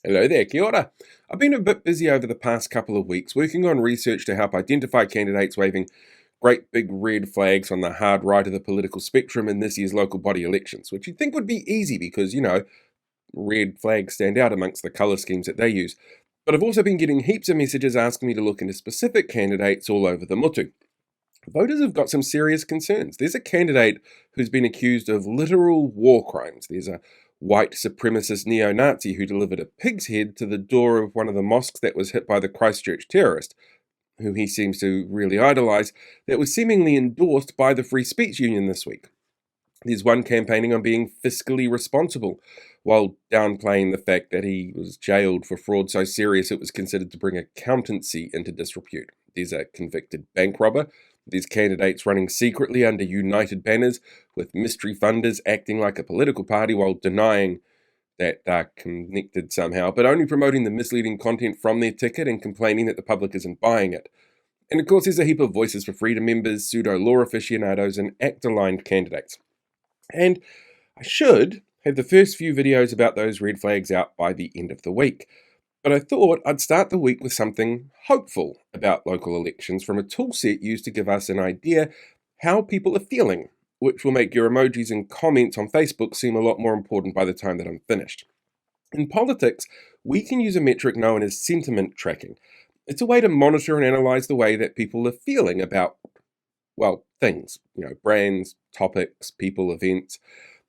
Hello there, kia ora. I've been a bit busy over the past couple of weeks working on research to help identify candidates waving great big red flags on the hard right of the political spectrum in this year's local body elections, which you'd think would be easy because, red flags stand out amongst the colour schemes that they use. But I've also been getting heaps of messages asking me to look into specific candidates all over the mutu. Voters have got some serious concerns. There's a candidate who's been accused of literal war crimes. There's a white supremacist neo-Nazi who delivered a pig's head to the door of one of the mosques that was hit by the Christchurch terrorist, who he seems to really idolise, that was seemingly endorsed by the Free Speech Union this week. There's one campaigning on being fiscally responsible, while downplaying the fact that he was jailed for fraud so serious it was considered to bring accountancy into disrepute. There's a convicted bank robber. There's candidates running secretly under united banners, with mystery funders acting like a political party while denying that they're connected somehow, but only promoting the misleading content from their ticket and complaining that the public isn't buying it. And of course, there's a heap of Voices for Freedom members, pseudo-law aficionados, and ACT-aligned candidates. And I should have the first few videos about those red flags out by the end of the week. But I thought I'd start the week with something hopeful about local elections from a toolset used to give us an idea how people are feeling, which will make your emojis and comments on Facebook seem a lot more important by the time that I'm finished. In politics, we can use a metric known as sentiment tracking. It's a way to monitor and analyze the way that people are feeling about, well, things, brands, topics, people, events.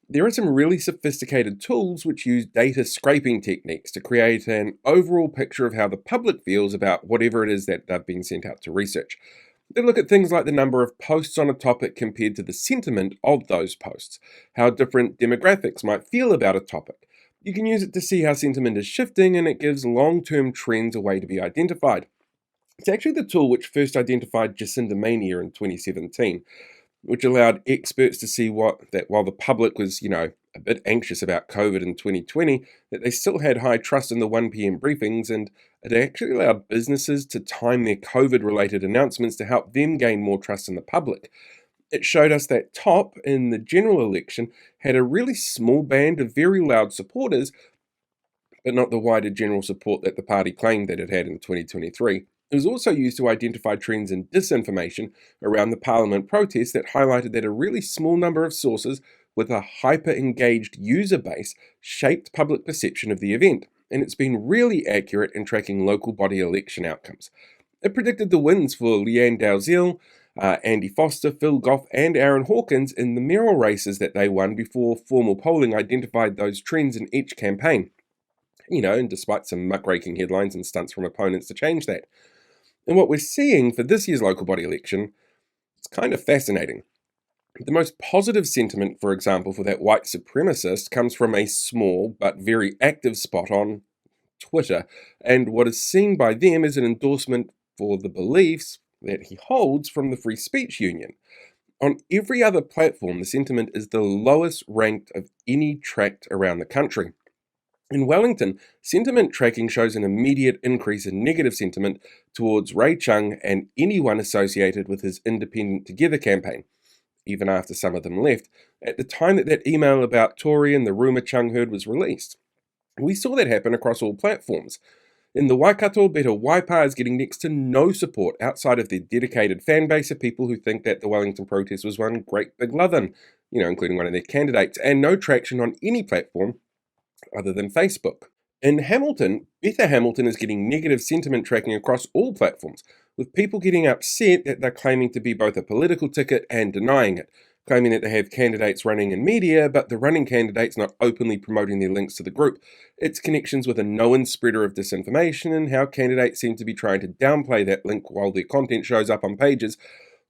There are some really sophisticated tools which use data scraping techniques to create an overall picture of how the public feels about whatever it is that they've been sent out to research. They look at things like the number of posts on a topic compared to the sentiment of those posts, how different demographics might feel about a topic. You can use it to see how sentiment is shifting, and it gives long-term trends a way to be identified. It's actually the tool which first identified Jacinda mania in 2017, which allowed experts to see that while the public was, a bit anxious about COVID in 2020, that they still had high trust in the 1 p.m. briefings, and it actually allowed businesses to time their COVID-related announcements to help them gain more trust in the public. It showed us that TOP in the general election had a really small band of very loud supporters, but not the wider general support that the party claimed that it had in 2023. It was also used to identify trends in disinformation around the Parliament protests that highlighted that a really small number of sources with a hyper-engaged user base shaped public perception of the event, and it's been really accurate in tracking local body election outcomes. It predicted the wins for Leanne Dalziel, Andy Foster, Phil Goff, and Aaron Hawkins in the mayoral races that they won before formal polling identified those trends in each campaign. And despite some muckraking headlines and stunts from opponents to change that. And what we're seeing for this year's local body election, it's kind of fascinating. The most positive sentiment, for example, for that white supremacist comes from a small but very active spot on Twitter, and what is seen by them is an endorsement for the beliefs that he holds from the Free Speech Union. On every other platform, the sentiment is the lowest ranked of any tracked around the country. In Wellington, sentiment tracking shows an immediate increase in negative sentiment towards Ray Chung and anyone associated with his Independent Together campaign, even after some of them left, at the time that email about Tory and the rumour Chung heard was released. We saw that happen across all platforms. In the Waikato, Better Waipa is getting next to no support outside of their dedicated fan base of people who think that the Wellington protest was one great big love-in, including one of their candidates, and no traction on any platform other than Facebook. In Hamilton, Better Hamilton is getting negative sentiment tracking across all platforms, with people getting upset that they're claiming to be both a political ticket and denying it, claiming that they have candidates running in media, but the running candidates not openly promoting their links to the group. Its connections with a known spreader of disinformation and how candidates seem to be trying to downplay that link while their content shows up on pages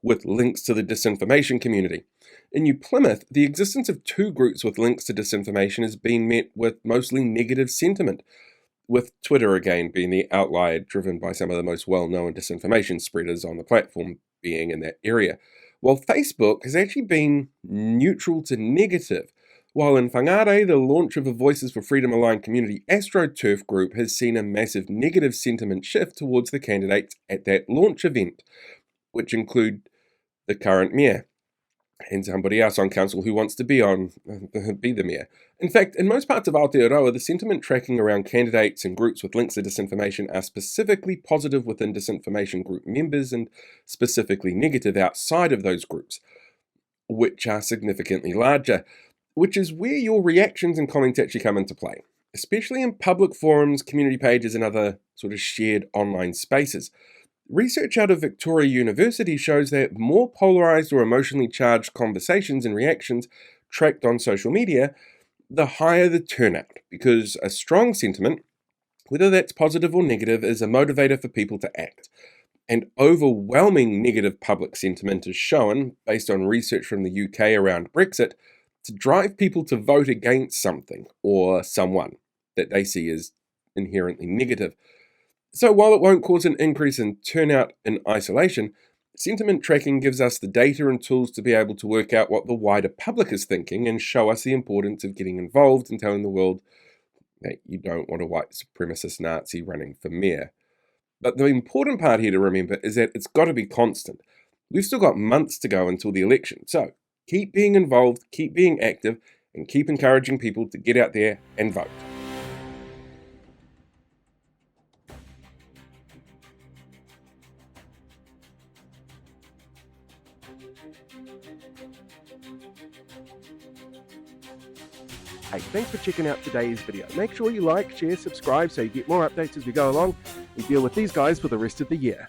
with links to the disinformation community. In New Plymouth, the existence of two groups with links to disinformation is being met with mostly negative sentiment, with Twitter again being the outlier driven by some of the most well-known disinformation spreaders on the platform being in that area, while Facebook has actually been neutral to negative. While in Whangarei, the launch of a Voices for Freedom aligned community AstroTurf group has seen a massive negative sentiment shift towards the candidates at that launch event, which include the current mayor. and somebody else on council who wants to be the mayor. In fact, in most parts of Aotearoa, the sentiment tracking around candidates and groups with links to disinformation are specifically positive within disinformation group members and specifically negative outside of those groups, which are significantly larger, which is where your reactions and comments actually come into play, especially in public forums, community pages, and other sort of shared online spaces. Research out of Victoria University shows that more polarized or emotionally charged conversations and reactions tracked on social media, the higher the turnout, because a strong sentiment, whether that's positive or negative, is a motivator for people to act. And overwhelming negative public sentiment is shown, based on research from the UK around Brexit, to drive people to vote against something or someone that they see as inherently negative. So while it won't cause an increase in turnout in isolation, sentiment tracking gives us the data and tools to be able to work out what the wider public is thinking and show us the importance of getting involved and telling the world that you don't want a white supremacist Nazi running for mayor. But the important part here to remember is that it's got to be constant. We've still got months to go until the election, so keep being involved, keep being active, and keep encouraging people to get out there and vote. Hey, thanks for checking out today's video. Make sure you like, share, subscribe so you get more updates as we go along and deal with these guys for the rest of the year.